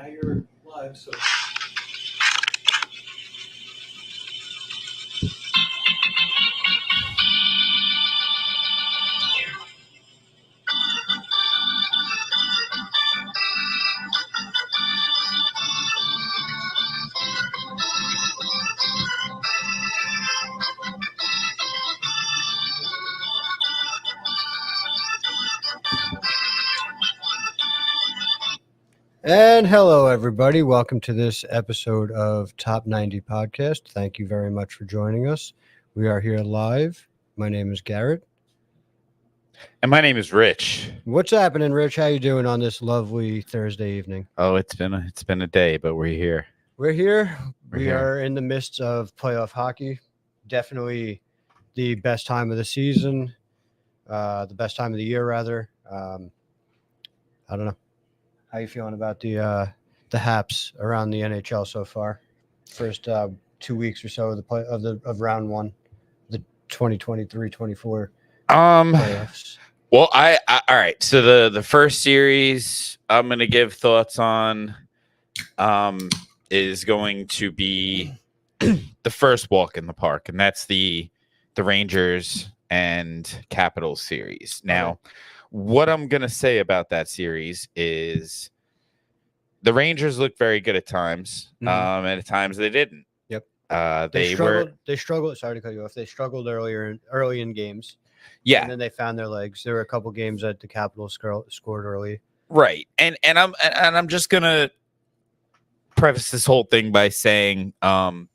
Now you're live, so. And hello, everybody. Welcome to this episode of Top 90 Podcast. Thank you very much for joining us. We are here live. My name is Garrett. And my name is Rich. What's happening, Rich? How you doing on this lovely Thursday evening? Oh, it's been a day, but we're here. We're here. We're we here. are in the midst of playoff hockey. Definitely the best time of the season, the best time of the year, rather. I don't know. How you feeling about the Haps around the NHL so far? First 2 weeks or so of round one, the 2023-24 playoffs. Well, I all right. So the first series I'm gonna give thoughts on is going to be the first walk in the park, and that's the Rangers and Capitals series. Now, what I'm gonna say about that series is the Rangers looked very good at times, and at times they didn't. Yep. They struggled. Sorry to cut you off. They struggled early in games. Yeah. And then they found their legs. There were a couple games that the Capitals scored early. Right. And I'm just gonna preface this whole thing by saying, kind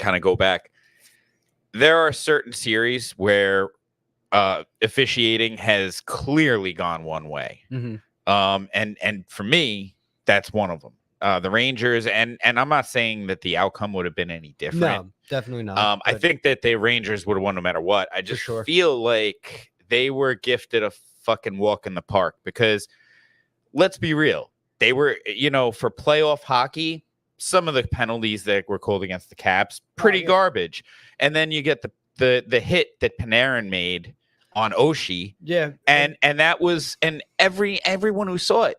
of go back. There are certain series where officiating has clearly gone one way. Mm-hmm. And for me, that's one of them. The Rangers, and I'm not saying that the outcome would have been any different. No, definitely not. I think that the Rangers would have won no matter what. I just sure. feel like they were gifted a fucking walk in the park because let's be real. They were, for playoff hockey, some of the penalties that were called against the Caps, pretty garbage. And then you get the hit that Panarin made on Oshie. Yeah. And that was, and everyone who saw it,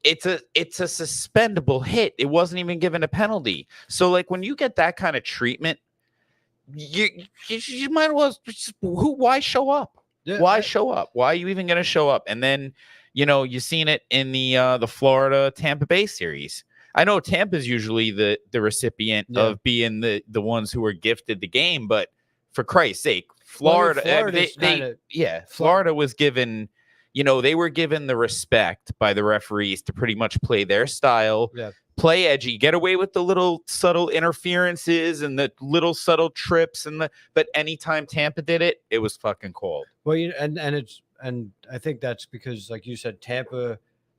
it's a suspendable hit. It wasn't even given a penalty. So like when you get that kind of treatment, you might as well why show up? Yeah, why show up? Why are you even going to show up? And then, you've seen it in the Florida Tampa Bay series. I know Tampa's usually the recipient of being the ones who are gifted the game, but for Christ's sake, Florida was given, they were given the respect by the referees to pretty much play their style, play edgy, get away with the little subtle interferences and the little subtle trips but anytime Tampa did it, it was fucking cold. Well, and I think that's because, like you said, Tampa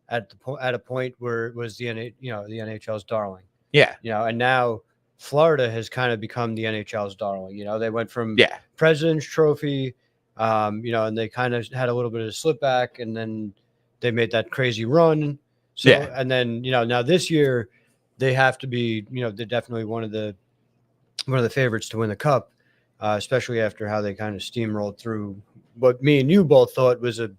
at a point where it was the NHL's darling. Yeah. And now Florida has kind of become the NHL's darling. They went from President's Trophy, and they kind of had a little bit of a slip back, and then they made that crazy run. So, and then, now this year they have to be, they're definitely one of the favorites to win the cup, especially after how they kind of steamrolled through what me and you both thought was a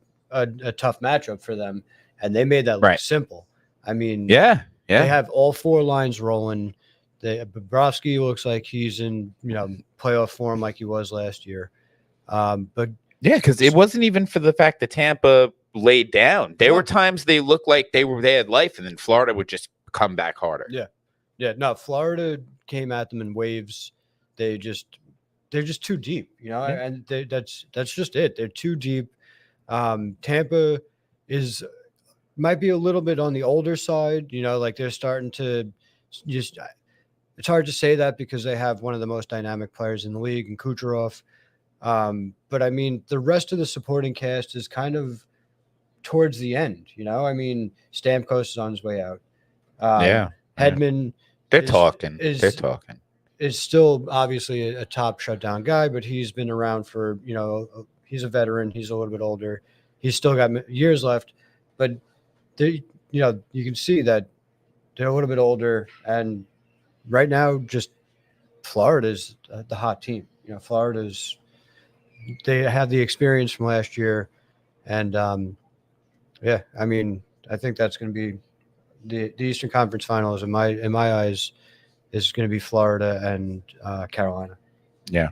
tough matchup for them. And they made that look simple. I mean, they have all four lines rolling. Bobrovsky looks like he's in, playoff form like he was last year. But because it wasn't even for the fact that Tampa laid down. There were times they looked like they had life, and then Florida would just come back harder. Yeah. No, Florida came at them in waves. They're just too deep, and that's just it. They're too deep. Tampa might be a little bit on the older side, like they're starting to just. It's hard to say that because they have one of the most dynamic players in the league in Kucherov. But I mean, the rest of the supporting cast is kind of towards the end, I mean, Stamkos is on his way out. Hedman. They're talking. Is still obviously a top shutdown guy, but he's been around for, he's a veteran. He's a little bit older. He's still got years left, but you can see that they're a little bit older. And right now, just Florida's the hot team. They have the experience from last year. And I mean, I think that's going to be the Eastern Conference Finals in my eyes is going to be Florida and Carolina. Yeah,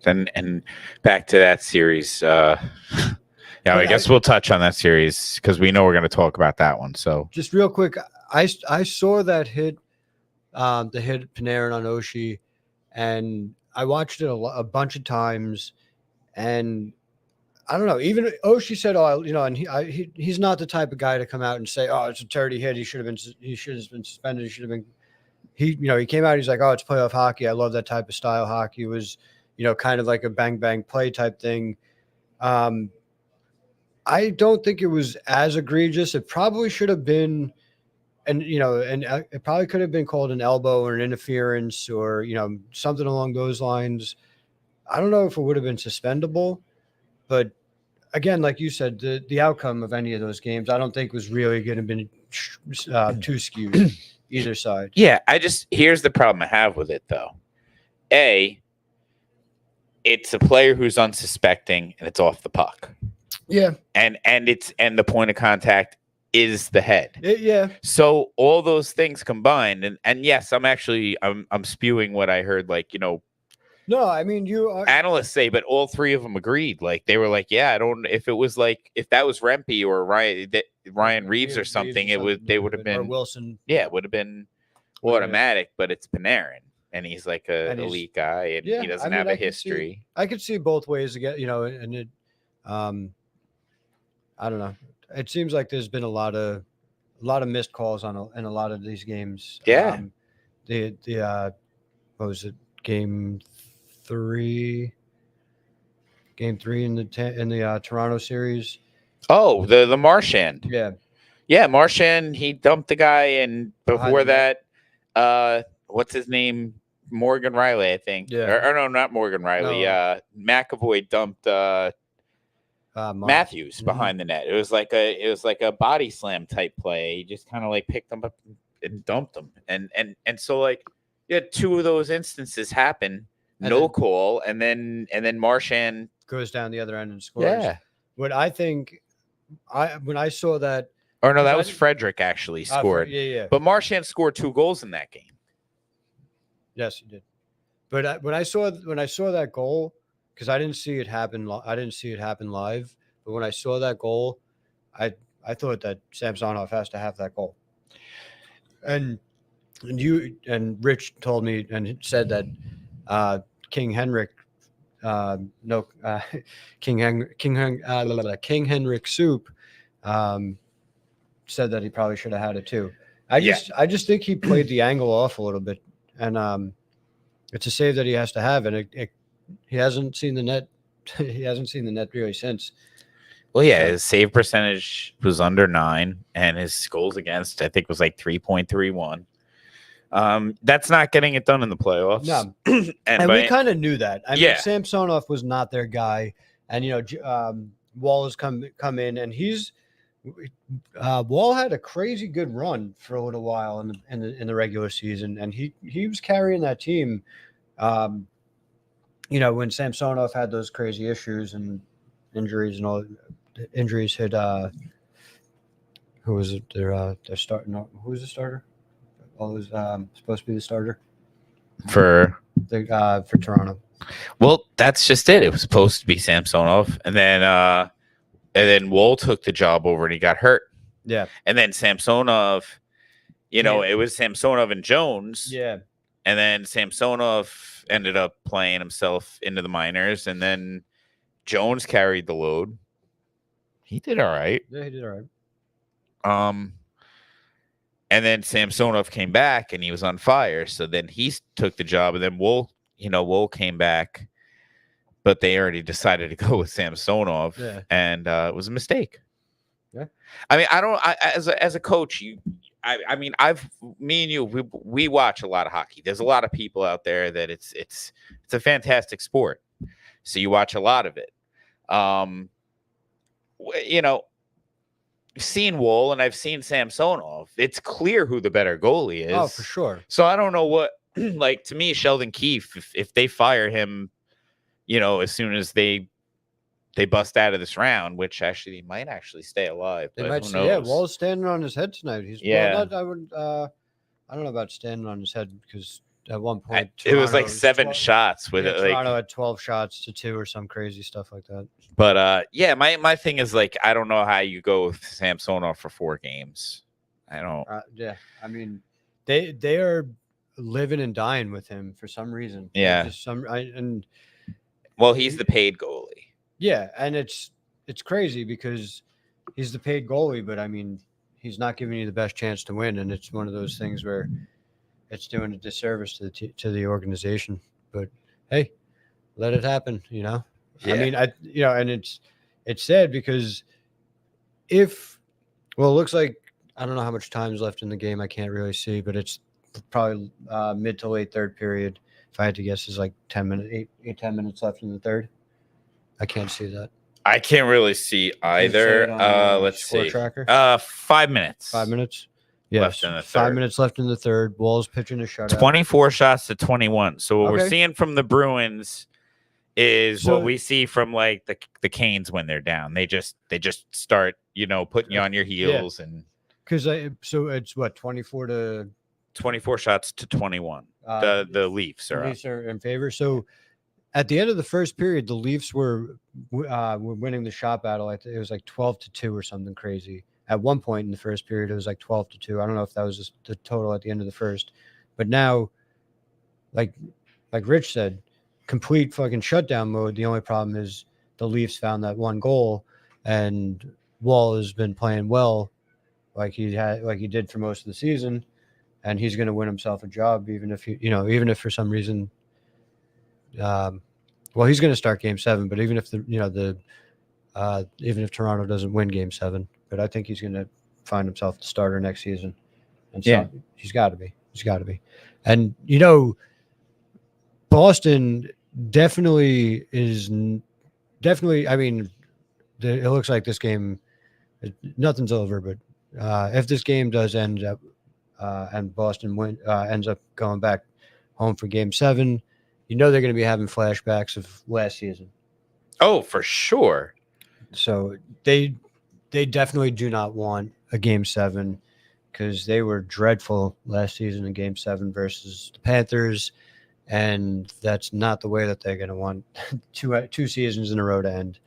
and back to that series. I guess we'll touch on that series because we know we're going to talk about that one. So just real quick, I saw that hit, the hit Panarin on Oshie, and I watched it a bunch of times, and I don't know. Even Oshie said, "Oh, and he's not the type of guy to come out and say, oh, it's a dirty hit. He should have been suspended. He should have been." He came out. He's like, "Oh, it's playoff hockey. I love that type of style hockey." It was, kind of like a bang bang play type thing. I don't think it was as egregious. It probably should have been, and it probably could have been called an elbow or an interference or something along those lines. I don't know if it would have been suspendable, but again, like you said, the outcome of any of those games, I don't think was really going to be too skewed either side. Yeah, here's the problem I have with it though. It's a player who's unsuspecting and it's off the puck. Yeah, and the point of contact is the head. Yeah. So all those things combined, and yes, I'm spewing what I heard. No, I mean analysts say, but all three of them agreed. Like they were like, yeah, I don't. If it was if that was Rempe or Ryan Reeves or something, they would have been or Wilson. Yeah, it would have been automatic. But it's Panarin, and he's like an elite guy, and he doesn't have a history. I could see both ways again, and it. I don't know. It seems like there's been a lot of missed calls in a lot of these games. Yeah. What was it? Game 3 in the Toronto series. Oh, the Marchand. Yeah, Marchand. He dumped the guy, and before that, what's his name? Morgan Riley, I think. Yeah. Or no, not Morgan Riley. No. McAvoy dumped Matthews behind the net. It was like a body slam type play. He just kind of picked them up and dumped them, and so two of those instances happen. No call, and then Marchand goes down the other end and scores. Yeah. What I think, when I saw that, or no, that was Frederick actually scored. Yeah. But Marchand scored 2 goals in that game. Yes, he did. But when I saw that goal, because I didn't see it happen live. But when I saw that goal, I thought that Samsonov has to have that goal. And you and Rich told me and said that King Henrik Soup said that he probably should have had it too. I just think he played the angle off a little bit, and it's a save that he has to have, and he hasn't seen the net. He hasn't seen the net really since. Well, yeah, his save percentage was under 9, and his goals against, I think, was 3.31. That's not getting it done in the playoffs. No, and we kind of knew that. I mean, Samsonov was not their guy, and Wall has come in, and Wall had a crazy good run for a little while in the regular season, and he was carrying that team. When Samsonov had those crazy issues and injuries and all, injuries hit. Who was it? Their starter. No, who was the starter? Was supposed to be the starter for Toronto. Well, that's just it. It was supposed to be Samsonov, and then Wall took the job over and he got hurt. Yeah, and then Samsonov, it was Samsonov and Jones. Yeah, and then Samsonov ended up playing himself into the minors, and then Jones carried the load. He did all right. Yeah, he did all right. And then Samsonov came back and he was on fire. So then he took the job, and then Woll came back, but they already decided to go with Samsonov. Yeah. And it was a mistake. Yeah. I mean, as a coach, me and you, we watch a lot of hockey. There's a lot of people out there that it's a fantastic sport. So you watch a lot of it. Seen Woll and I've seen Samsonov. It's clear who the better goalie is. Oh, for sure. So I don't know what, to me, Sheldon Keefe, if they fire him, as soon as they they bust out of this round, which actually might actually stay alive. They but might who say, yeah, knows? Wall's standing on his head tonight. He's I would. I don't know about standing on his head because at one point it was like 7 12, shots with it. Toronto had 12 shots to 2 or some crazy stuff like that. But yeah, my thing is like I don't know how you go with Samsonov for 4 games. I don't. Yeah, I mean, they are living and dying with him for some reason. Yeah. Just well, he's the paid goalie. Yeah, and it's crazy because he's the paid goalie, but I mean, he's not giving you the best chance to win, and it's one of those things where it's doing a disservice to the organization. But hey, let it happen, you know. Yeah. I mean, and it's sad because it looks like I don't know how much time's left in the game. I can't really see, but it's probably mid to late third period. If I had to guess, is like 10 minutes left in the third. I can't see that. I can't really see either. Let's see. Tracker? 5 minutes. 5 minutes. Yes. 5 minutes left in the third. Wall's pitching a shutout. 24 shots to 21. So what we're seeing from the Bruins is what we see from like the Canes when they're down. They just start, putting you on your heels and because it's what 24 shots to 21. The Leafs are in favor. So at the end of the first period, the Leafs were winning the shot battle. It was like 12-2 or something crazy. At one point in the first period, it was like 12-2. I don't know if that was just the total at the end of the first, but now, like Rich said, complete fucking shutdown mode. The only problem is the Leafs found that one goal, and Wall has been playing well, like he did for most of the season, and he's going to win himself a job, even if for some reason. Well, he's going to start Game 7, but even if even if Toronto doesn't win Game 7, but I think he's going to find himself the starter next season. And so he's got to be. He's got to be. And Boston definitely is. Definitely, I mean, it looks like this game, nothing's over. But if this game does end up and Boston ends up going back home for Game 7. They're going to be having flashbacks of last season. Oh, for sure. So they definitely do not want a Game 7 because they were dreadful last season in Game 7 versus the Panthers, and that's not the way that they're going to want two seasons in a row to end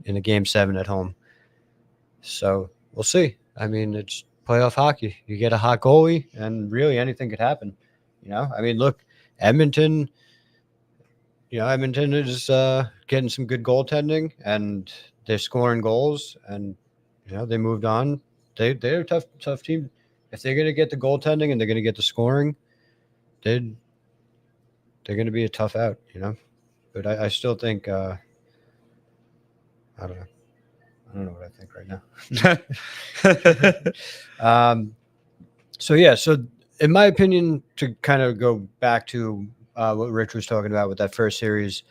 in a Game 7 at home. So we'll see. I mean, it's playoff hockey. You get a hot goalie, and really anything could happen. I mean, look, Edmonton. Edmonton is getting some good goaltending, and they're scoring goals, and they moved on. They're a tough team. If they're going to get the goaltending and they're going to get the scoring, they're going to be a tough out. But I still think I don't know. I don't know what I think right now. So in my opinion, to kind of go back to what Rich was talking about with that first series.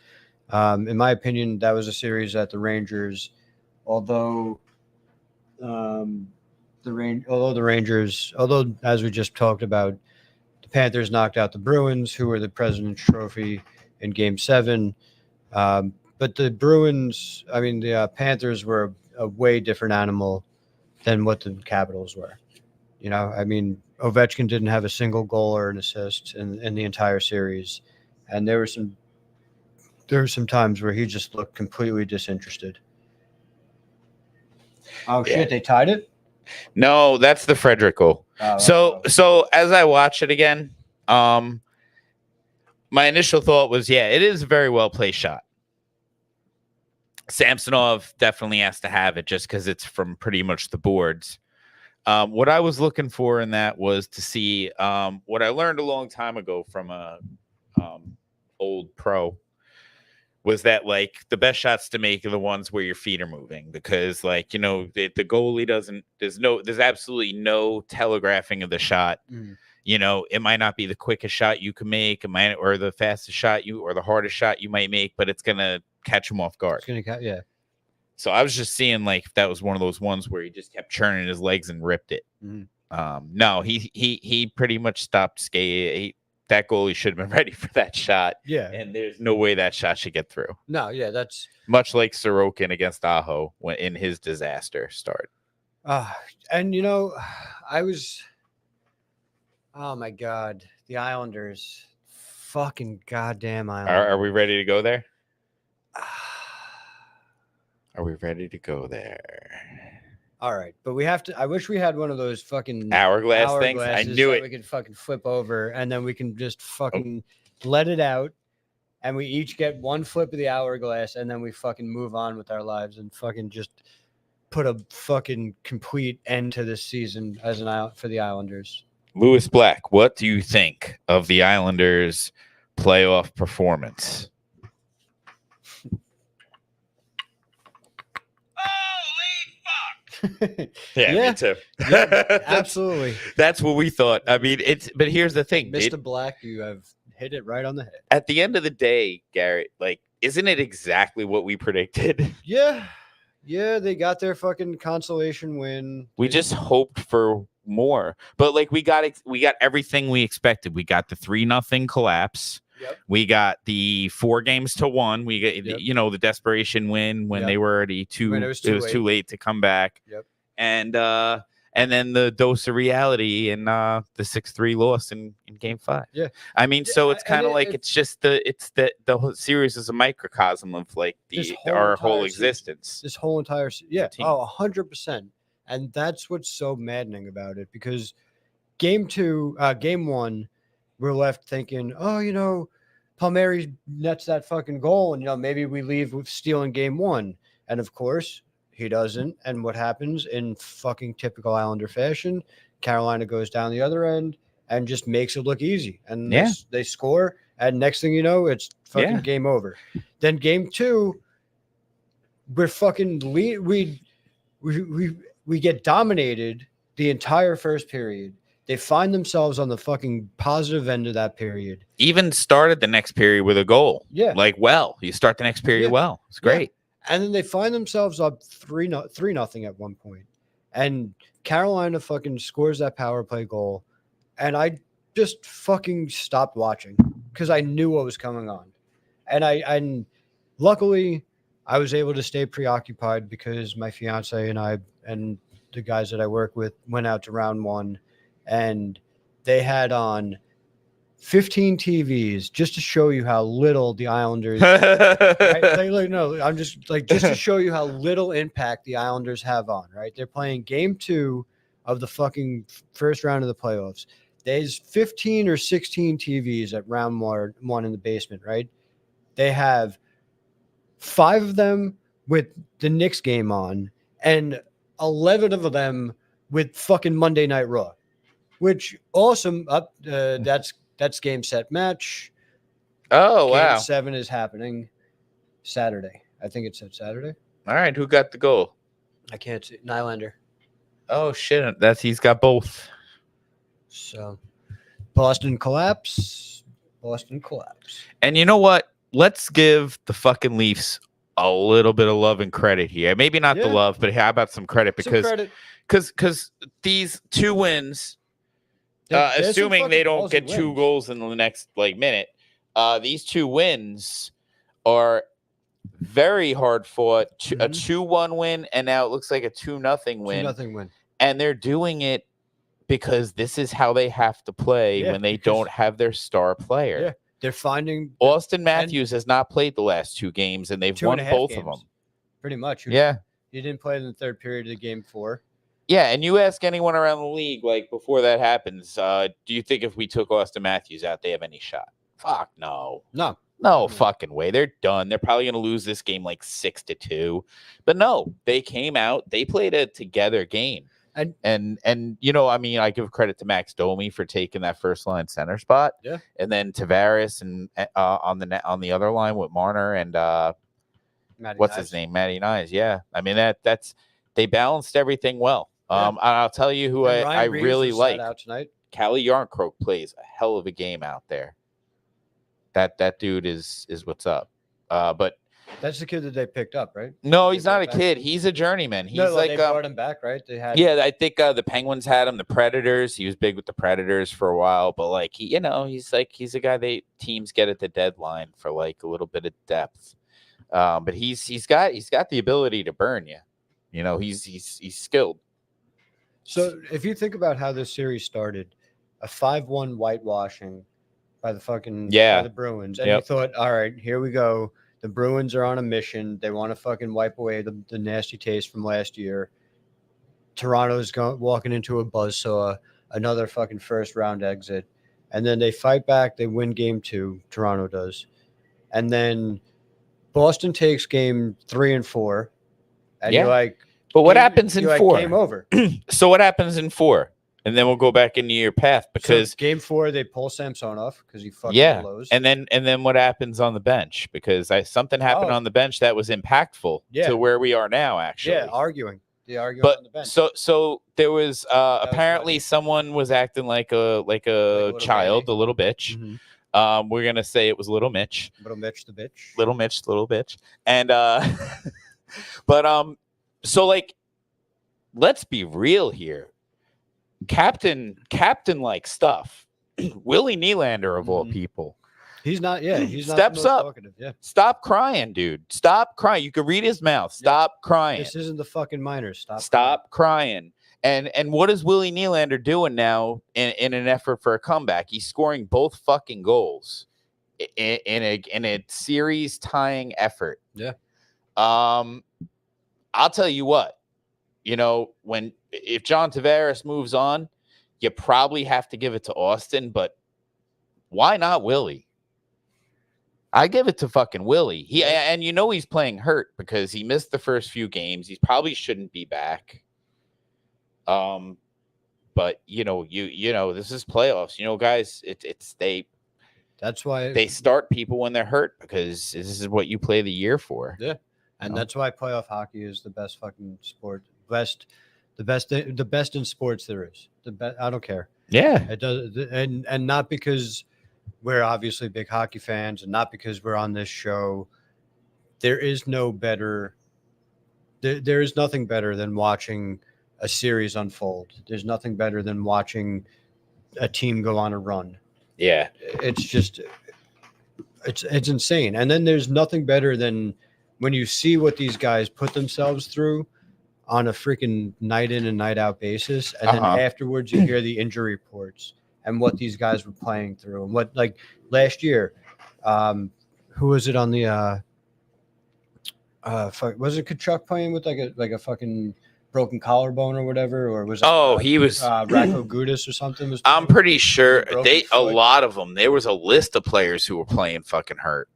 In my opinion, that was a series that the Rangers, although as we just talked about, the Panthers knocked out the Bruins, who were the President's Trophy in Game 7. But the Bruins, the Panthers were a way different animal than what the Capitals were. Ovechkin didn't have a single goal or an assist in the entire series, and there were some times where he just looked completely disinterested. Oh shit! They tied it. No, that's the Frederick goal. So as I watch it again, my initial thought was, it is a very well placed shot. Samsonov definitely has to have it just because it's from pretty much the boards. What I was looking for in that was to see what I learned a long time ago from a old pro was that like the best shots to make are the ones where your feet are moving, because the goalie there's absolutely no telegraphing of the shot. It might not be the quickest shot you can make, or the fastest shot or the hardest shot you might make, but it's gonna catch him off guard. So I was just seeing like if that was one of those ones where he just kept churning his legs and ripped it. No, he pretty much stopped skating. that goalie should have been ready for that shot. Yeah. And there's no way that shot should get through. No, yeah, that's much like Sorokin against Aho when in his disaster start. And oh my God, the Islanders, fucking goddamn Islanders. Are we ready to go there? Are we ready to go there? All right, but we have to. I wish we had one of those fucking hourglass things. I knew it. We could fucking flip over, and then we can just fucking let it out, and we each get one flip of the hourglass, and then we fucking move on with our lives and fucking just put a fucking complete end to this season as for the Islanders. Lewis Black, what do you think of the Islanders' playoff performance? Me too. Yeah, absolutely. That's what we thought. I mean, but here's the thing, Mr. Black, you have hit it right on the head. At the end of the day, Garrett, like, isn't it exactly what we predicted? Yeah, they got their fucking consolation win. We just hoped for more, but like we got everything we expected. We got the 3-0 collapse. Yep. We got the 4-1. We got the desperation win when they were already too late to come back. Yep. And then the dose of reality and the 6-3 loss in Game 5. Yeah. I mean, so it's kind of like it's the whole series is a microcosm of like our whole existence. This whole entire 100%. And that's what's so maddening about it, because game 1, we're left thinking, Palmieri nets that fucking goal, and maybe we leave with stealing game 1. And of course, he doesn't. And what happens in fucking typical Islander fashion? Carolina goes down the other end and just makes it look easy. And they score, and next thing you know, it's fucking game over. Then game 2, we're fucking we get dominated the entire first period. They find themselves on the fucking positive end of that period. Even started the next period with a goal. Yeah. You start the next period well. It's great. Yeah. And then they find themselves up 3-0 at one point. And Carolina fucking scores that power play goal. And I just fucking stopped watching because I knew what was coming on. And luckily I was able to stay preoccupied because my fiance and I and the guys that I work with went out to round 1. And they had on 15 TVs just to show you how little the Islanders. I'm just to show you how little impact the Islanders have on. Right, they're playing game 2 of the fucking first round of the playoffs. There's 15 or 16 TVs at round 1 in the basement. Right, they have 5 of them with the Knicks game on, and 11 of them with fucking Monday Night Raw. Which awesome up that's game set match. Oh wow. Game 7 is happening Saturday. I think it said Saturday. All right, who got the goal? I can't see. Nylander. Oh shit, he's got both. So Boston collapse. And you know what? Let's give the fucking Leafs a little bit of love and credit here. Maybe not the love, but how about some credit? Because these 2 wins, assuming they don't get 2 goals in the next minute, these 2 wins are very hard fought. A 2-1 win, and now it looks like a 2-0 win. 2-0 win. And they're doing it because this is how they have to play when they don't have their star player. Yeah, they're finding Austin Matthews has not played the last 2 games, and they've won both of them. Pretty much. He didn't play in the third period of the game 4. Yeah, and you ask anyone around the league, before that happens, do you think if we took Austin Matthews out, they have any shot? Fuck no. No fucking way. They're done. They're probably going to lose this game 6-2. But no, they came out. They played a together game. And I give credit to Max Domi for taking that first line center spot. Yeah. And then Tavares and on the other line with Marner and his name? Matty Nyes. Yeah. I mean that's they balanced everything well. I'll tell you who I really like. Calle Jarnkrok plays a hell of a game out there. That dude is what's up. But That's the kid that they picked up, right? No, he's not a kid. He's a journeyman. He's they brought him back, right? They had. Yeah, I think the Penguins had him. The Predators. He was big with the Predators for a while, but like he's a guy teams get at the deadline for like a little bit of depth. But he's got the ability to burn you. You know, he's skilled. So if you think about how this series started, a 5-1 whitewashing by the by the Bruins, and you thought, all right, here we go. The Bruins are on a mission. They want to fucking wipe away the nasty taste from last year. Toronto's walking into a buzzsaw, another fucking first round exit. And then they fight back. They win game 2. Toronto does. And then Boston takes game 3 and 4. And you're like, but what happens in 4? Game over. So what happens in 4? And then we'll go back into your path because game 4 they pull Samsonov because he fucking blows. And then what happens on the bench? Because something happened on the bench that was impactful to where we are now. Actually, arguing. The argument on the bench. So there was apparently someone was acting like a child, a little bitch. Mm-hmm. We're gonna say it was Little Mitch. Little Mitch the bitch. Little Mitch, little bitch. And but so like, let's be real here. Captain like stuff. Willie Nylander of all people. He's not. Yeah, he's not steps up. Talkative, yeah. Stop crying, dude. Stop crying. You can read his mouth. Stop crying. This isn't the fucking minors. Stop crying. And what is Willie Nylander doing now in an effort for a comeback? He's scoring both fucking goals in a series tying effort. Yeah. I'll tell you what. You know, if John Tavares moves on, you probably have to give it to Austin, but why not Willie? I give it to fucking Willie. And he's playing hurt because he missed the first few games. He probably shouldn't be back. But you know, this is playoffs. Guys, that's why they start people when they're hurt because this is what you play the year for. Yeah. And that's why playoff hockey is the best fucking sport. The best in sports there is. The best. I don't care. Yeah. It does, and not because we're obviously big hockey fans, and not because we're on this show. There is no better. There is nothing better than watching a series unfold. There's nothing better than watching a team go on a run. Yeah. It's just, it's insane. And then there's nothing better than when you see what these guys put themselves through on a freaking night in and night out basis. And then afterwards you hear the injury reports and what these guys were playing through. And what, like last year, who was it on the, was it Kachuk playing with like a fucking broken collarbone or whatever? Or was it, he was Racco Gudis or something? I'm pretty sure a lot of them, there was a list of players who were playing fucking hurt.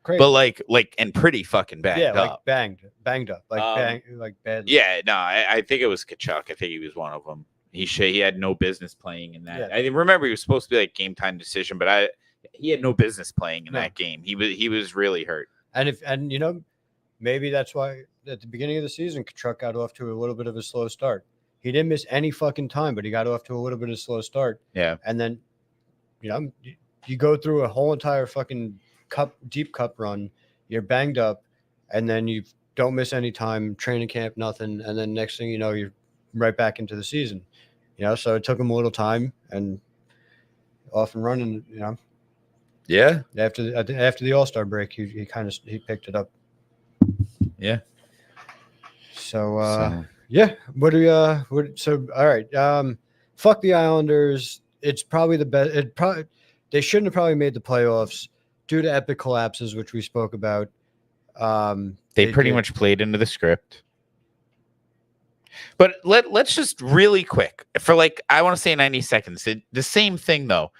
Crazy. But like and pretty fucking banged up. Banged up, like bad. Yeah, no, I think it was Kachuk. I think he was one of them. He had no business playing in that. Yeah. I remember he was supposed to be like game time decision, but he had no business playing in that game. He was really hurt. And maybe that's why at the beginning of the season, Kachuk got off to a little bit of a slow start. He didn't miss any fucking time, but he got off to a little bit of a slow start. Yeah, and then you go through a whole entire fucking deep cup run, you're banged up, and then you don't miss any time, training camp, nothing, and then next thing you know, you're right back into the season. So it took him a little time and off and running. Yeah. After the All-Star break, he picked it up. Yeah. So yeah. What do we so all right. Fuck the Islanders. It's probably the best. They shouldn't have probably made the playoffs due to epic collapses, which we spoke about. They pretty much played into the script. But let's just really quick for I want to say 90 seconds. The same thing though.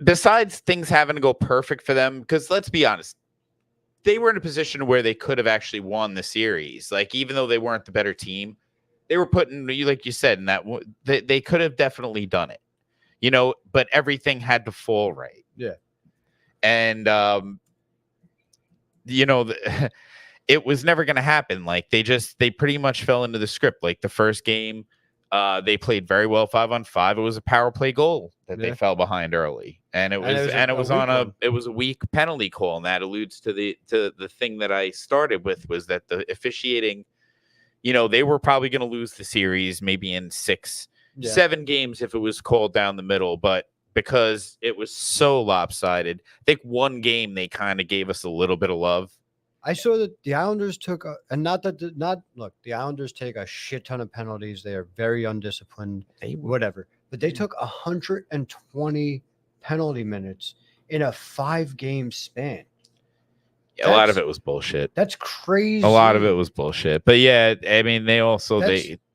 Besides things having to go perfect for them, because let's be honest, they were in a position where they could have actually won the series. Even though they weren't the better team, they were putting, like you said, in that they could have definitely done it. But everything had to fall right. Yeah. And, it was never going to happen. They pretty much fell into the script. The first game, They played very well 5-on-5. It was a power play goal that they fell behind early, and it was a weak penalty call, and that alludes to the thing that I started with, was that the officiating, they were probably going to lose the series maybe in 7 games if it was called down the middle, but because it was so lopsided, I think one game they kind of gave us a little bit of love. I saw that the Islanders took the Islanders take a shit ton of penalties. They are very undisciplined, whatever. But they took 120 penalty minutes in a 5-game span. A lot of it was bullshit. That's crazy. A lot of it was bullshit. But yeah, I mean, they also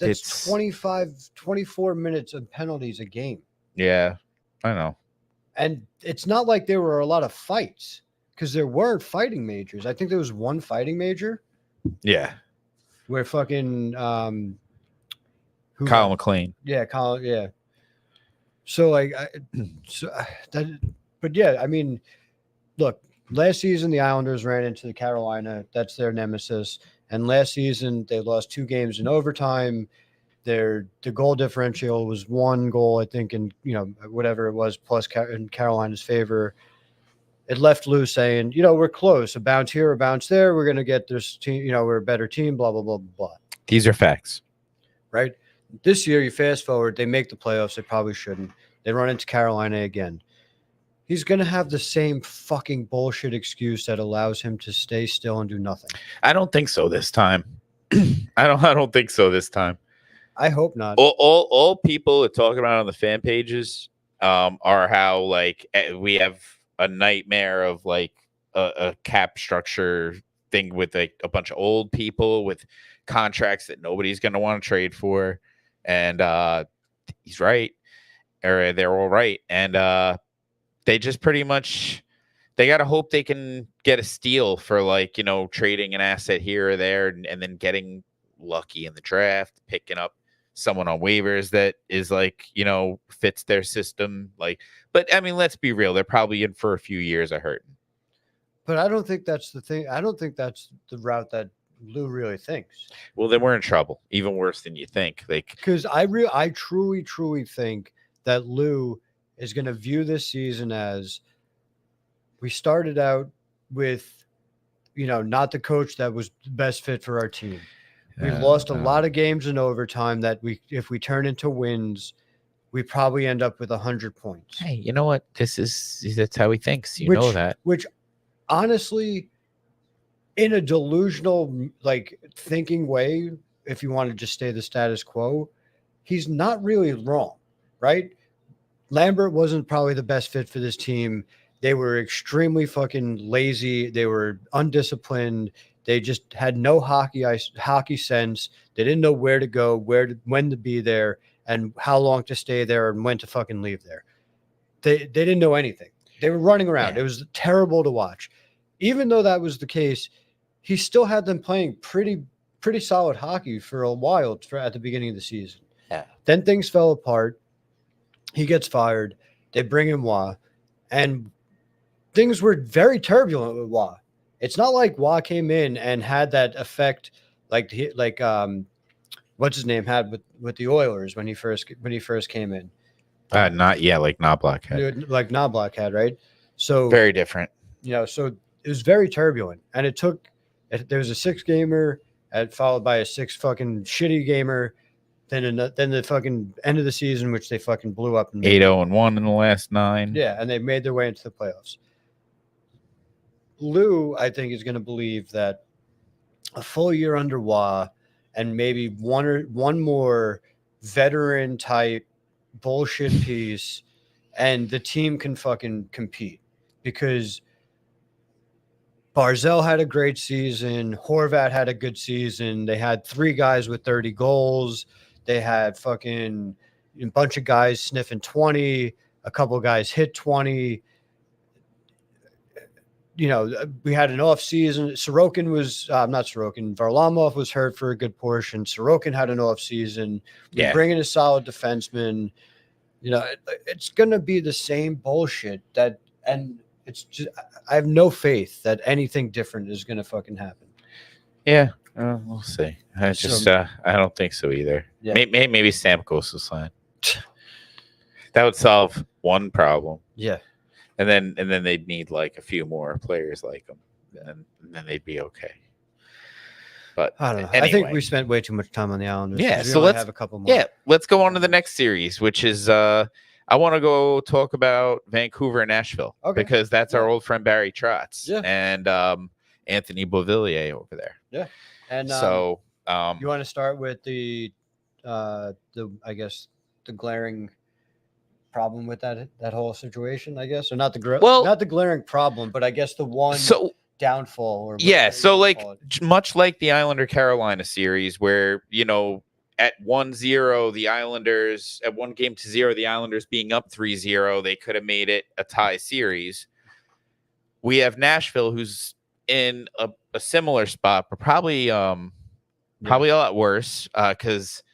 that's 24 minutes of penalties a game. Yeah, I know. And it's not like there were a lot of fights, because there weren't fighting majors. I think there was one fighting major. Yeah. Where fucking Kyle McLean. Yeah, Kyle. Yeah. So but yeah, I mean, look, last season the Islanders ran into the Carolina. That's their nemesis. And last season they lost 2 games in overtime. The goal differential was 1 goal, I think, in whatever it was, plus in Carolina's favor. It left Lou saying, we're close, a bounce here, a bounce there. We're going to get this team, we're a better team, blah, blah, blah, blah. These are facts. Right? This year, you fast forward, they make the playoffs. They probably shouldn't. They run into Carolina again. He's going to have the same fucking bullshit excuse that allows him to stay still and do nothing. I don't think so this time. I don't think so this time. I hope not. All people are talking about on the fan pages are how, like, we have a nightmare of like a cap structure thing with like a bunch of old people with contracts that nobody's going to want to trade for. And he's right, or they're all right. And they just pretty much, they got to hope they can get a steal for, like, trading an asset here or there, and then getting lucky in the draft, picking up someone on waivers that is like, fits their system. Like, but I mean, let's be real. They're probably in for a few years of hurting. But I don't think that's the thing. I don't think that's the route that Lou really thinks. Well, then we're in trouble, even worse than you think. Like, because I truly think that Lou is going to view this season as, we started out with, not the coach that was the best fit for our team. We've lost a lot of games in overtime that if we turn into wins, we probably end up with 100 points. Hey, you know what? That's how he thinks. You know that. Which, honestly, in a delusional, like, thinking way, if you want to just stay the status quo, he's not really wrong, right? Lambert wasn't probably the best fit for this team. They were extremely fucking lazy. They were undisciplined. They just had no hockey sense. They didn't know where to go, when to be there, and how long to stay there, and when to fucking leave there. They didn't know anything. They were running around. Yeah. It was terrible to watch. Even though that was the case, he still had them playing pretty solid hockey for a while at the beginning of the season. Yeah. Then things fell apart. He gets fired. They bring in Waugh, and things were very turbulent with Waugh. It's not like Waugh came in and had that effect like what's his name had with the Oilers when he first came in. Not like Knoblauch had. Like Knoblauch had, right? So very different. So it was very turbulent, and there was a 6-gamer followed by a 6 fucking shitty gamer. Then the fucking end of the season, which they fucking blew up. 8-0-1 in the last 9. Yeah, and they made their way into the playoffs. Lou, I think, is going to believe that a full year under Waugh and maybe one more veteran type bullshit piece, and the team can fucking compete, because Barzal had a great season. Horvat had a good season. They had 3 guys with 30 goals. They had fucking a bunch of guys sniffing 20. A couple of guys hit 20. We had an off season. Varlamov was hurt for a good portion. Sorokin had an off season. Yeah. Bringing a solid defenseman. It's going to be the same bullshit and it's just, I have no faith that anything different is going to fucking happen. Yeah. We'll see. I don't think so either. Yeah. Maybe Stamkos will sign. That would solve one problem. Yeah. And then they'd need like a few more players like him, and then they'd be okay. But I don't know. Anyway. I think we spent way too much time on the Islanders. Yeah, so let's have a couple more. Yeah, let's go on to the next series, which is I want to go talk about Vancouver and Nashville because that's our old friend Barry Trotz and Anthony Beauvillier over there. Yeah, and so you want to start with the I guess the glaring problem with that whole situation, I guess, or not the glaring problem, but I guess the one downfall. Or so like much like the Islander Carolina series, where at 1-0 the Islanders at 1-0 the Islanders being up 3-0, they could have made it a tie series. We have Nashville, who's in a similar spot, but probably a lot worse because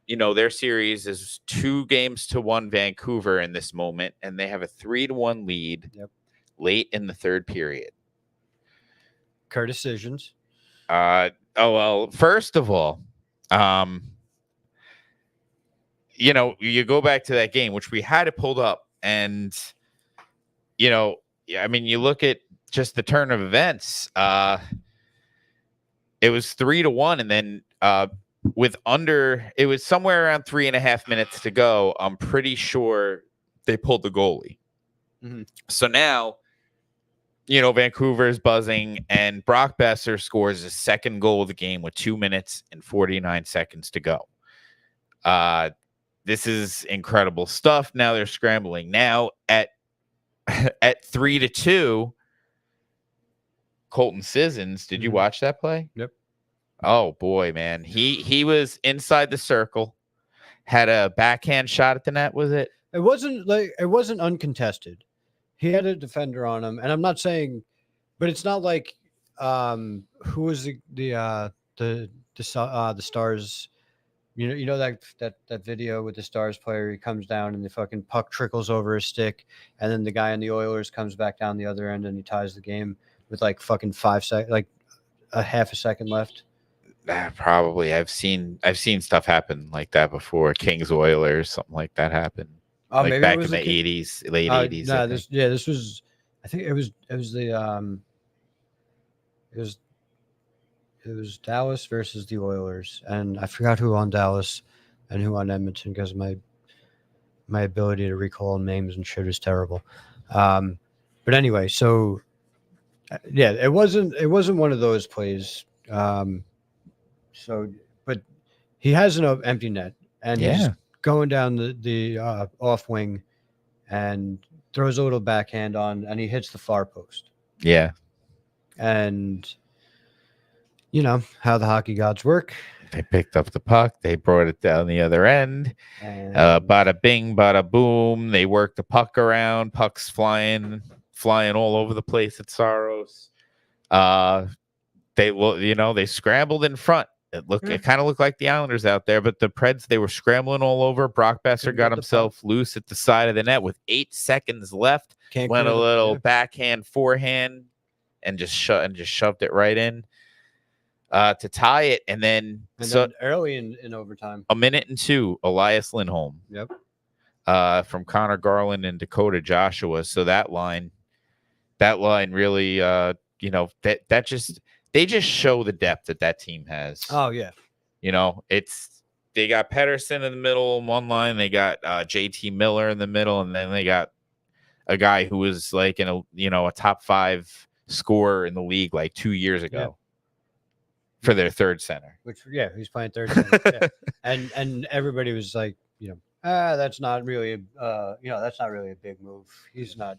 their series is 2-1 Vancouver in this moment, and they have a 3-1 lead late in the third period. Decisions. First of all, you go back to that game, which we had it pulled up, and you look at just the turn of events. It was 3-1, and then it was somewhere around 3.5 minutes to go. I'm pretty sure they pulled the goalie. Mm-hmm. So now, Vancouver is buzzing, and Brock Besser scores his second goal of the game with 2 minutes and 49 seconds to go. This is incredible stuff. Now they're scrambling. Now at 3-2, Colton Sissons. Did you watch that play? Yep. Oh boy, man. He was inside the circle, had a backhand shot at the net, was it? It wasn't uncontested. He had a defender on him, and I'm not saying, but it's not like who was the Stars, that video with the Stars player. He comes down and the fucking puck trickles over his stick, and then the guy in the Oilers comes back down the other end and he ties the game with like fucking 5 seconds, like a half a second left. Probably. I've seen stuff happen like that before. Kings Oilers, something like that happened. Like back in the 80s, late 80s. No, this was. I think it was Dallas versus the Oilers, and I forgot who on Dallas and who on Edmonton because my ability to recall names and shit is terrible. But anyway, so it wasn't one of those plays. So, but he has an empty net, and he's going down the off wing and throws a little backhand on, and he hits the far post. Yeah. And how the hockey gods work. They picked up the puck. They brought it down the other end. Bada bing, bada boom. They worked the puck around. Pucks flying all over the place at Saros. They scrambled in front. It kind of looked like the Islanders out there, but the Preds, they were scrambling all over. Brock Besser got himself loose at the side of the net with 8 seconds left. Went a little backhand, forehand, and just shoved it right in to tie it. And then early in overtime, 1 minute and 2, Elias Lindholm. Yep. From Connor Garland and Dakota Joshua. So that line really, they just show the depth that team has. Oh yeah. They got Pedersen in the middle in one line. They got JT Miller in the middle, and then they got a guy who was like a top 5 scorer in the league like 2 years ago for their third center. He's playing third center. And everybody was like, that's not really that's not really a big move. He's not.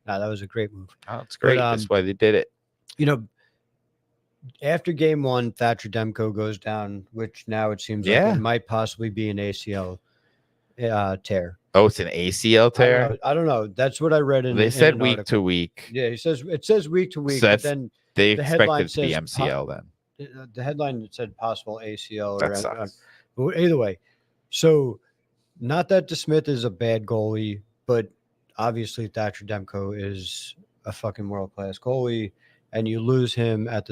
No, that was a great move. Oh, it's great. That's why they did it. After game 1, Thatcher Demko goes down, which now it seems like it might possibly be an ACL tear. Oh, it's an ACL tear? I don't know. That's what I read in. They said week to week. Yeah, it says week to week. So but then they expected it to be MCL then. The headline said possible ACL. That sucks. But either way, so not that DeSmith is a bad goalie, but obviously Thatcher Demko is a fucking world class goalie. And you lose him at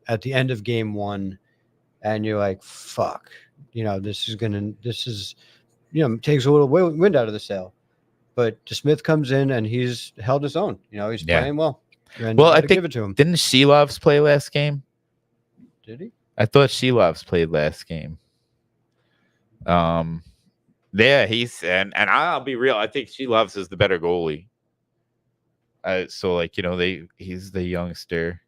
at the end of game 1, and you're like, fuck, this is takes a little wind out of the sail. But DeSmith comes in and he's held his own. He's playing well. And I think give it to him. Didn't Shelovs play last game? Did he? I thought Shelovs played last game. Yeah, he's and I'll be real. I think Shelovs is the better goalie. So he's the youngster.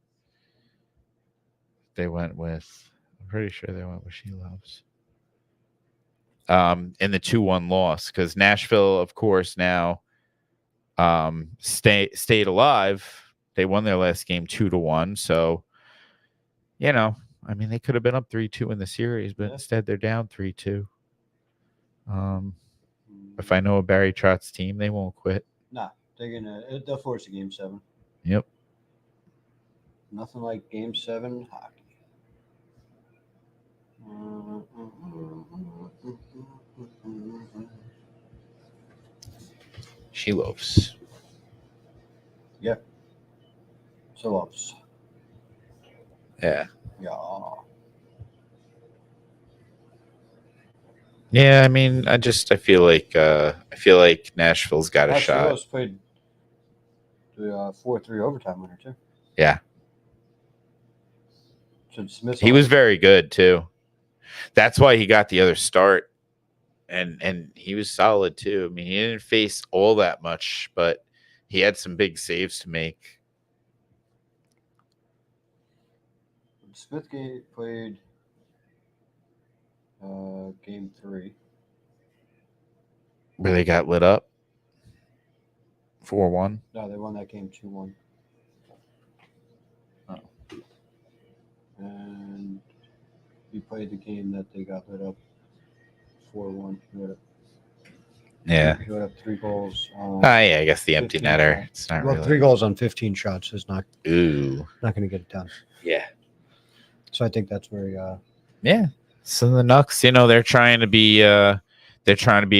They went with. I'm pretty sure they went with Shelovs. In the 2-1 loss, because Nashville, of course, now stayed alive. They won their last game 2-1. So, they could have been up 3-2 in the series, but instead they're down 3-2. If I know a Barry Trotz team, they won't quit. Nah, they'll force a game 7. Yep. Nothing like game 7 hockey. She loves. Yeah. So loves. Yeah. Yeah. Yeah, I feel like Nashville's got a shot. Nashville's played the 4-3 overtime winner too. Yeah. So Smith. He was very good too. That's why he got the other start, and he was solid too. He didn't face all that much, but he had some big saves to make. Smith played game 3. Where they got lit up? 4-1? No, they won that game 2-1. Oh. And he played the game that they got lit up 4-1. Yeah. He lit up 3 goals. I guess the empty netter. It's not really. 3 goals on 15 shots is not. Ooh. Not going to get it done. Yeah. So I think that's very. Yeah. So the Nucks, they're trying to be a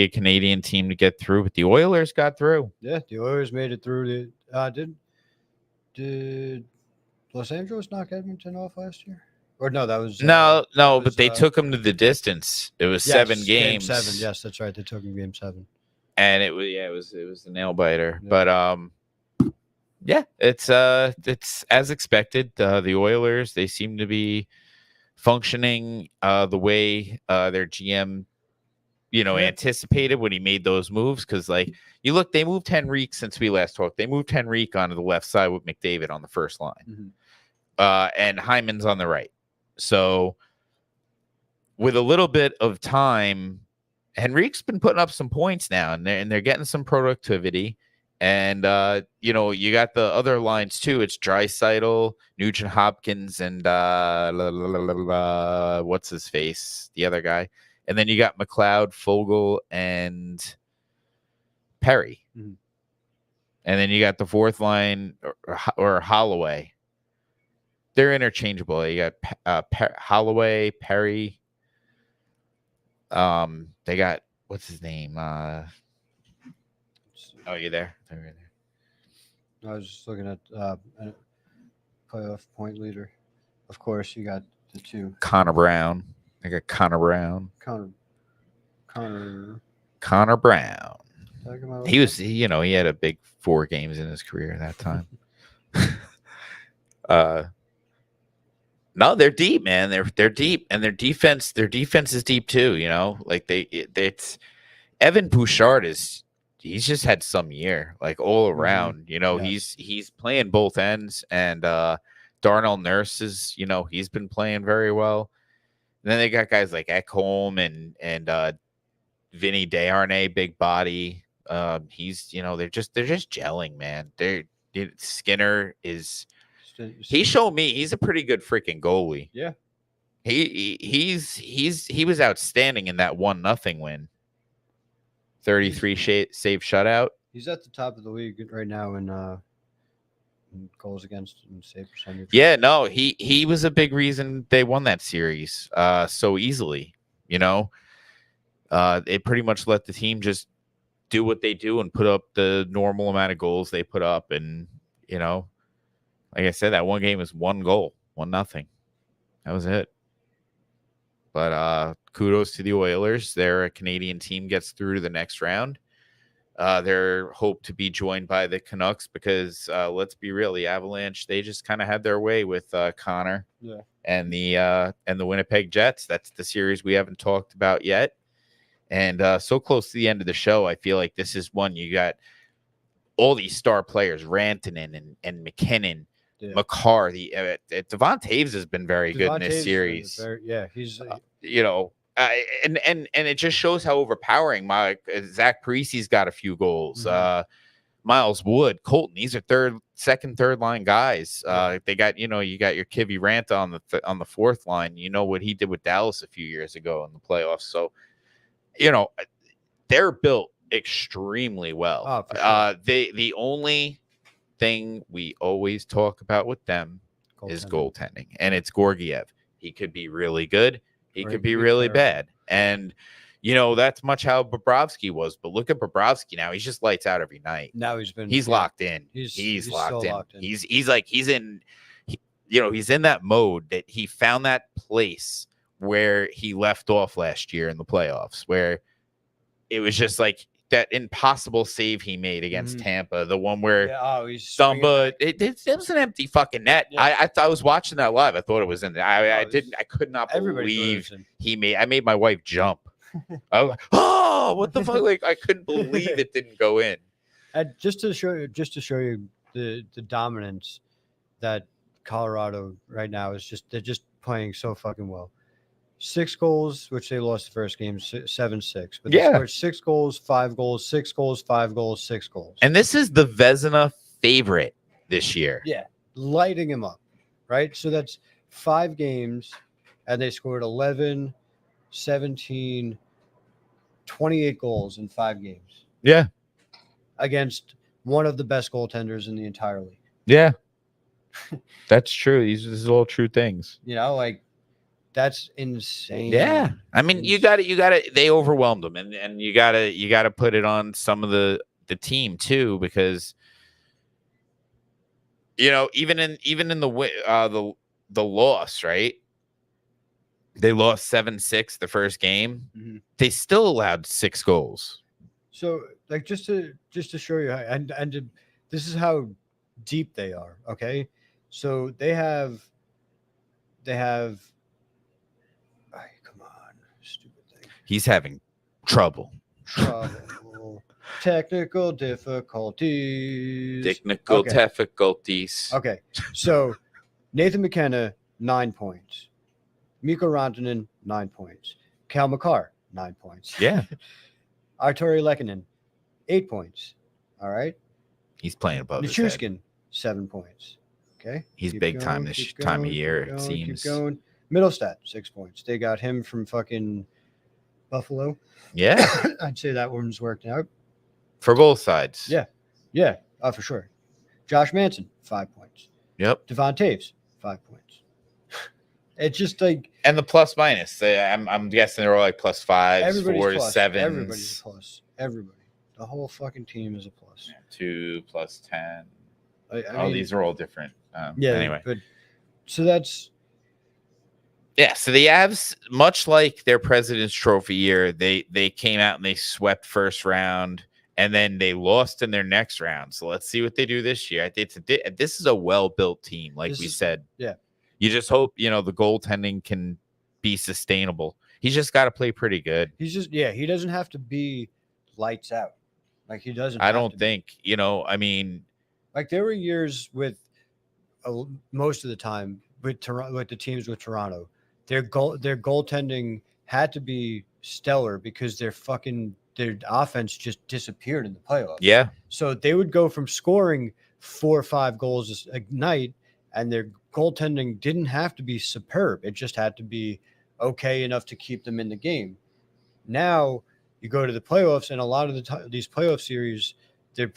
Canadian team to get through, but the Oilers got through. Yeah, the Oilers made it through. Did Los Angeles knock Edmonton off last year? Or no, that was but they took them to the distance. It was 7 games. Game 7. Yes, that's right. They took him game 7. And it was the nail biter. Yeah. But it's as expected. The Oilers, they seem to be functioning the way their GM anticipated when he made those moves. Because they moved Henrique since we last talked. They moved Henrique onto the left side with McDavid on the first line. Mm-hmm. And Hyman's on the right. So with a little bit of time, Henrique's been putting up some points now, and they're getting some productivity. And you got the other lines too. It's Draisaitl, Nugent Hopkins, and what's his face, the other guy. And then you got McLeod, Fogle, and Perry. Mm-hmm. And then you got the fourth line or Holloway. They're interchangeable. You got Holloway, Perry. They got, what's his name? Oh, you there? I was just looking at playoff point leader. Of course, you got the 2. Connor Brown. I got Connor Brown. Connor Brown. He had a big 4 games in his career at that time. No, they're deep, man. They're deep, and their defense is deep too. It's Evan Bouchard he's just had some year, all around. Yes. He's playing both ends, and Darnell Nurse is, he's been playing very well. And then they got guys like Ekholm and Vinny Desharnais, big body. He's they're just gelling, man. Skinner is. He showed me he's a pretty good freaking goalie. Yeah, he was outstanding in that 1-0 win. 33 save shutout. He's at the top of the league right now in goals against and save percentage. Yeah, no, he was a big reason they won that series so easily. It pretty much let the team just do what they do and put up the normal amount of goals they put up, and like I said, that one game is 1 goal. 1-0. That was it. But kudos to the Oilers. Their Canadian team gets through to the next round. They're hoped to be joined by the Canucks because let's be real, the Avalanche, they just kind of had their way with Connor and the Winnipeg Jets. That's the series we haven't talked about yet. And so close to the end of the show, I feel like this is one you got all these star players, Rantanen and McKinnon, Makar. Devon Toews has been very good in this series. He's and it just shows how overpowering Zach Parise's got a few goals. Miles Wood, Colton, these are second, third line guys. They got, you got your Kivy Ranta on the fourth line. You know what he did with Dallas a few years ago in the playoffs. So, they're built extremely well. Oh, for sure. The only thing we always talk about with them is goaltending, and it's Georgiev. He could be really good. He could be really bad. And, that's much how Bobrovsky was. But look at Bobrovsky now. He's just lights out every night. Now he's locked in. He's locked in. Locked in. He's in that mode that he found that place where he left off last year in the playoffs, where it was just like that impossible save he made against Tampa, the one where it was an empty fucking net. Yeah. I was watching that live. I thought it was in there. I could not believe I made my wife jump. I was like, oh, what the fuck? Like, I couldn't believe it didn't go in. And just to show you the dominance that Colorado right now is they're just playing so fucking well. 6 goals, which they lost the first game 7-6. But they scored 6 goals, 5 goals, 6 goals, 5 goals, 6 goals. And this is the Vezina favorite this year. Yeah, lighting him up, right? So that's 5 games, and they scored 11, 17, 28 goals in 5 games. Yeah. Against one of the best goaltenders in the entire league. Yeah. That's true. These are all true things. That's insane. Yeah. I mean, you got to they overwhelmed them, and you got to put it on some of the team too, because even in the loss, right? They lost 7-6 the first game. Mm-hmm. They still allowed 6 goals. So, just to show you, and this is how deep they are. Okay, so they have. Come on, stupid thing. He's having trouble. Technical difficulties. Difficulties. Okay, so Nathan McKenna 9 points. Mikko Rantanen 9 points. Cal Makar 9 points. Yeah. Arturi Lehkonen 8 points. All right. He's playing above his head. 7 points. Okay. He's big time this time of year, it seems. Keep going. Middlestat 6 points. They got him from fucking Buffalo. Yeah. I'd say that one's worked out. For both sides. Yeah. Yeah. Oh, for sure. Josh Manson 5 points. Yep. Devon Toews 5 points. It's just and the plus minus. I'm guessing they're all like +5s, 4s, 7s. Everybody's a plus. Everybody. The whole fucking team is a plus. 2 + 10. I mean, these are all different. Anyway, but so that's. Yeah, so the Avs, much like their President's Trophy year, they came out and they swept first round, and then they lost in their next round. So let's see what they do this year. This is a well-built team, like we said. Yeah. You just hope, the goaltending can be sustainable. He's just got to play pretty good. He doesn't have to be lights out. Like, he doesn't. I don't think, I mean. Like, there were years with, most of the time, with the teams with Toronto, their goaltending had to be stellar because their offense just disappeared in the playoffs. Yeah. So they would go from scoring 4 or 5 goals a night, and their goaltending didn't have to be superb. It just had to be okay enough to keep them in the game. Now you go to the playoffs, and a lot of these playoff series, their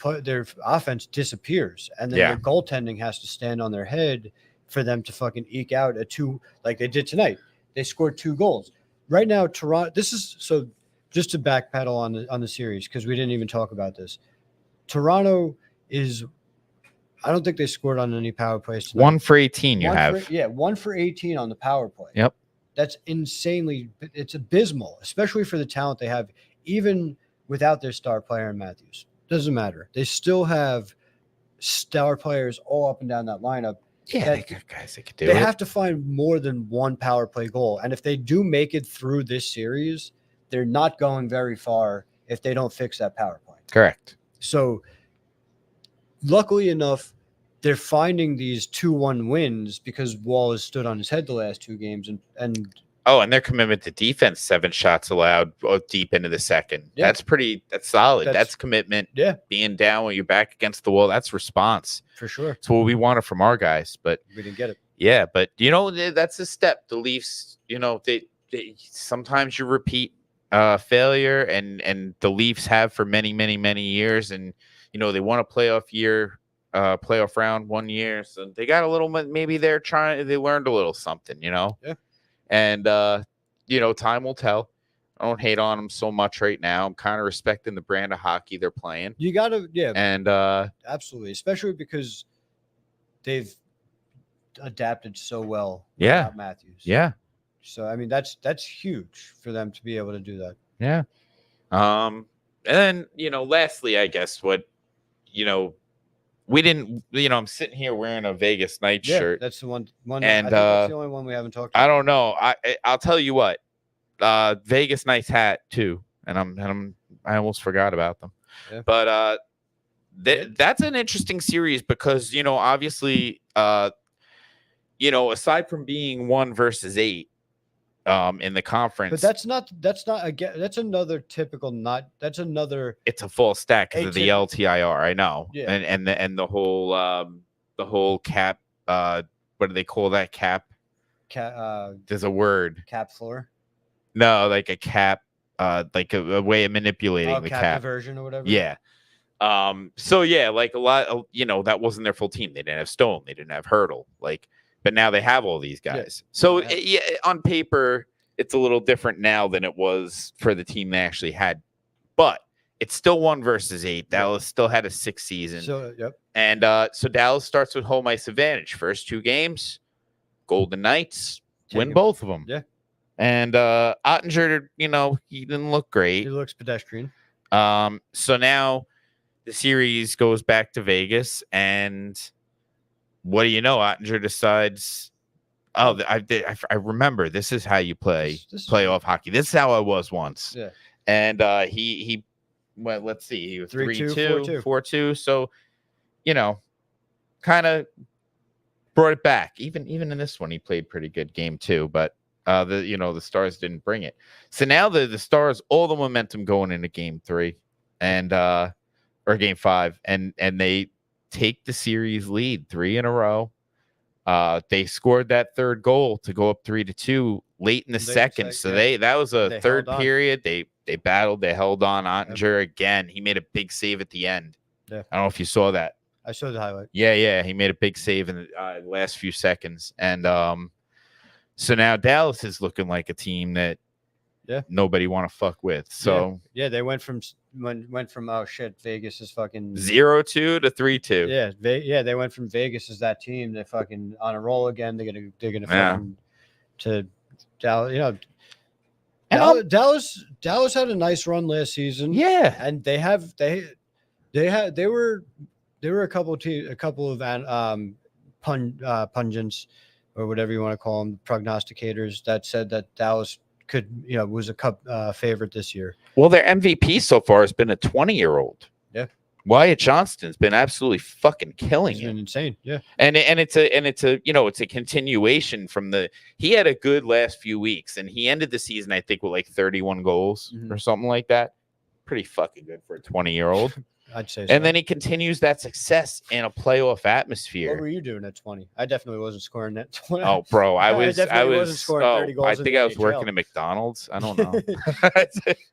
offense disappears, and then their goaltending has to stand on their head for them to fucking eke out a 2, like they did tonight. They scored 2 goals. Right now, Toronto. This is so. Just to backpedal on the series, because we didn't even talk about this. Toronto is, I don't think they scored on any power plays tonight. 1 for 18 you have. 1 for 18 on the power play. Yep. That's insanely – it's abysmal, especially for the talent they have, even without their star player in Matthews. Doesn't matter. They still have star players all up and down that lineup. Yeah, they got guys that could do it. They have to find more than one power play goal. And if they do make it through this series, they're not going very far if they don't fix that power play. Correct. So luckily enough, they're finding these 2-1 wins because Wall has stood on his head the last 2 games. And their commitment to defense, 7 shots allowed deep into the second. Yeah. That's solid. That's commitment. Yeah. Being down when you're back against the wall, that's response. For sure. It's what we wanted from our guys, but we didn't get it. Yeah, but that's a step. The Leafs, they sometimes you repeat failure, and the Leafs have for many, many, many years, and they won a playoff round 1 year, so they got a little. Maybe they learned a little something, Yeah. And time will tell. I don't hate on them so much right now. I'm kind of respecting the brand of hockey they're playing. You gotta, yeah, and absolutely, especially because they've adapted so well. Yeah, without Matthews. Yeah. So I mean, that's huge for them to be able to do that. Yeah. And then lastly, I guess what we didn't. I'm sitting here wearing a Vegas Knights shirt. That's the one. And I think that's the only one we haven't talked about. I don't know. I'll tell you what. Vegas Knights hat too, and I almost forgot about them. Yeah. But that's an interesting series because obviously aside from being 1 versus 8 in the conference, but that's another typical that's another. It's a full stack because of the LTIR. I know. Yeah. And the whole cap. What do they call that cap? There's a word. Cap floor. No, like a cap, like a way of manipulating the cap diversion or whatever. Yeah. So yeah, like a lot of, that wasn't their full team. They didn't have Stone, they didn't have Hurdle, but now they have all these guys. Yeah. So on paper, it's a little different now than it was for the team they actually had, but it's still 1 versus 8. Dallas still had a 6th season. So And so Dallas starts with home ice advantage. First 2 games, Golden Knights win both of them. Yeah. And Ottinger, he didn't look great. He looks pedestrian. So now the series goes back to Vegas, and what do you know? Ottinger decides, I remember this is how you play playoff hockey. This is how I was once. Yeah. And he went, let's see, he was 3-2, 4-2. So, kind of brought it back. Even in this one, he played pretty good game too, but the Stars didn't bring it. So now the Stars, all the momentum going into game 3 and or game 5, and they take the series lead 3 in a row. They scored that 3rd goal to go up 3-2 late in the second. So that was a 3rd period. They battled, they held on. Ottinger again. He made a big save at the end. Yeah. I don't know if you saw that. I saw the highlight. Yeah. He made a big save in the last few seconds. And so now Dallas is looking like a team that nobody want to fuck with. So they went from oh shit, Vegas is fucking 0-2 to 3-2. Yeah, they went from Vegas as that team. They're fucking on a roll again. They're gonna fucking to Dallas. And Dallas had a nice run last season. Yeah, and they were a couple of pungents or whatever you want to call them, prognosticators that said that Dallas was a cup favorite this year. Well, their MVP so far has been a 20-year-old. Yeah. Wyatt Johnston's been absolutely fucking killing it. He's been insane. Yeah. And it's a continuation from he had a good last few weeks, and he ended the season, I think, with like 31 goals or something like that. Pretty fucking good for a 20-year-old. I'd say so. And then he continues that success in a playoff atmosphere. What were you doing at 20? I definitely wasn't scoring that 20. Oh, bro, I wasn't scoring 30 goals. I think I was working at McDonald's. I don't know.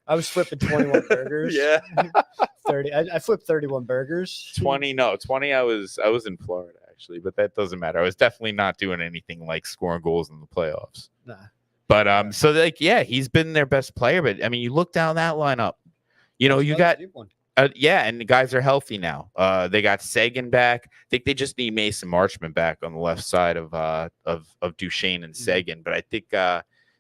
I was flipping 21 burgers. Yeah. 30. I flipped 31 burgers. 20. I was in Florida actually, but that doesn't matter. I was definitely not doing anything like scoring goals in the playoffs. Nah. But he's been their best player. But I mean, you look down that lineup. You got Yeah, and the guys are healthy now. They got Sagan back. I think they just need Mason Marchman back on the left side of Duchesne and Sagan. But I think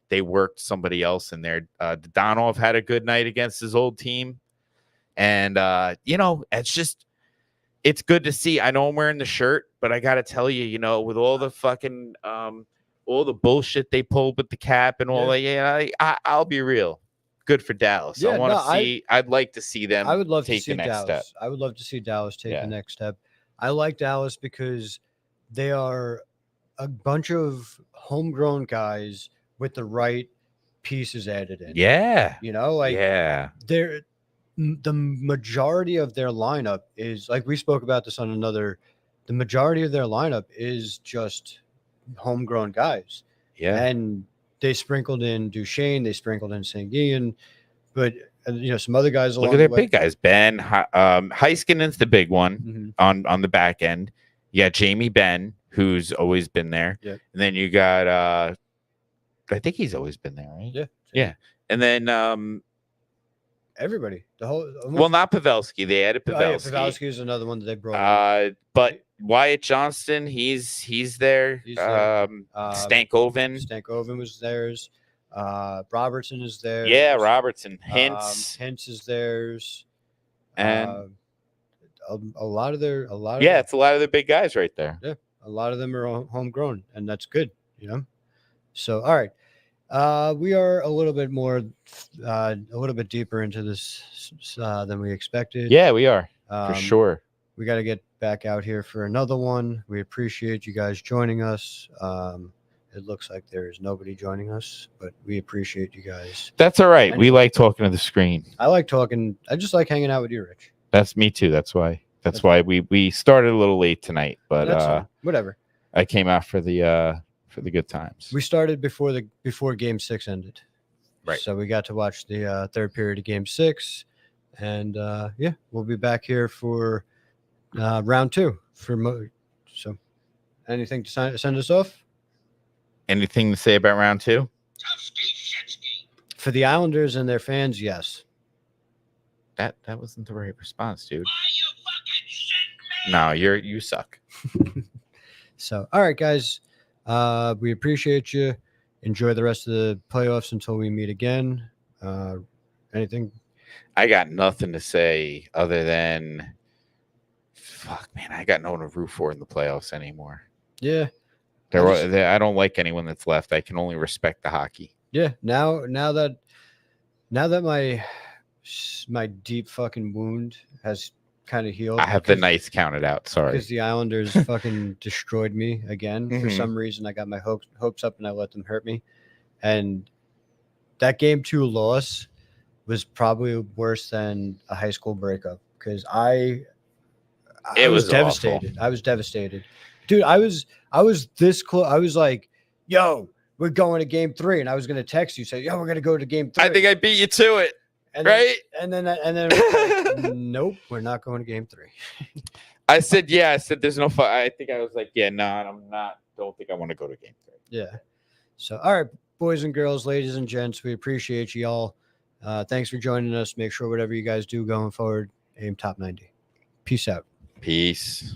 they worked somebody else in there. Donov had a good night against his old team, and it's good to see. I know I'm wearing the shirt, but I got to tell you, with all the fucking all the bullshit they pulled with the cap and all that, I'll be real. Good for Dallas. I want to see. I'd like to see them. I would love to take see the next Dallas. step. I would love to see Dallas take the next step. I like Dallas because they are a bunch of homegrown guys with the right pieces added in. Yeah, they're the majority of their lineup is like we spoke about this on another. The majority of their lineup is just homegrown guys. Yeah, and they sprinkled in Duchesne, they sprinkled in Sanguin, but some other guys. Look at their big guys. Ben Heiskanen's the big one on the back end. You got Jamie Benn, who's always been there, and then you got I think he's always been there, right? Yeah, and then everybody, not Pavelski. They added Pavelski. Pavelski is another one that they brought. But Wyatt Johnston, he's there. Stankoven was theirs. Robertson is there. Yeah, Robertson. Hintz is theirs. And a lot of their it's a lot of the big guys right there. Yeah, a lot of them are homegrown, and that's good. So all right. We are a little bit deeper into this than we expected. Yeah, we are for sure. We got to get back out here for another one. We appreciate you guys joining us. It looks like there is nobody joining us, but we appreciate you guys. That's all right. We like talking to the screen. I like talking. I just like hanging out with you, Rich. That's me too. That's why we started a little late tonight, but whatever. I came out for the good times. We started before Game 6 ended, right? So we got to watch the third period of Game 6, and we'll be back here for round 2 so. Anything to send us off? Anything to say about round 2? For the Islanders and their fans, yes. That wasn't the right response, dude. No, you suck. So, all right, guys. We appreciate you. Enjoy the rest of the playoffs until we meet again. Anything? I got nothing to say other than, fuck, man, I got no one to root for in the playoffs anymore. Yeah. I don't like anyone that's left. I can only respect the hockey. Yeah. Now that my deep fucking wound has kind of healed. I have the nights counted out. Sorry. Because the Islanders fucking destroyed me again. For some reason, I got my hopes up and I let them hurt me. And that Game 2 loss was probably worse than a high school breakup because I was devastated. Awful. I was devastated. Dude, I was this close. I was like, yo, we're going to Game 3. And I was going to text you, say, yo, we're going to go to Game 3. I think I beat you to it. Right? And then like, nope, we're not going to Game 3. I said, there's no fun. I think I was like, I'm not. Don't think I want to go to Game 3. Yeah. So, all right, boys and girls, ladies and gents, we appreciate you all. Thanks for joining us. Make sure whatever you guys do going forward, aim top 90. Peace out. Peace.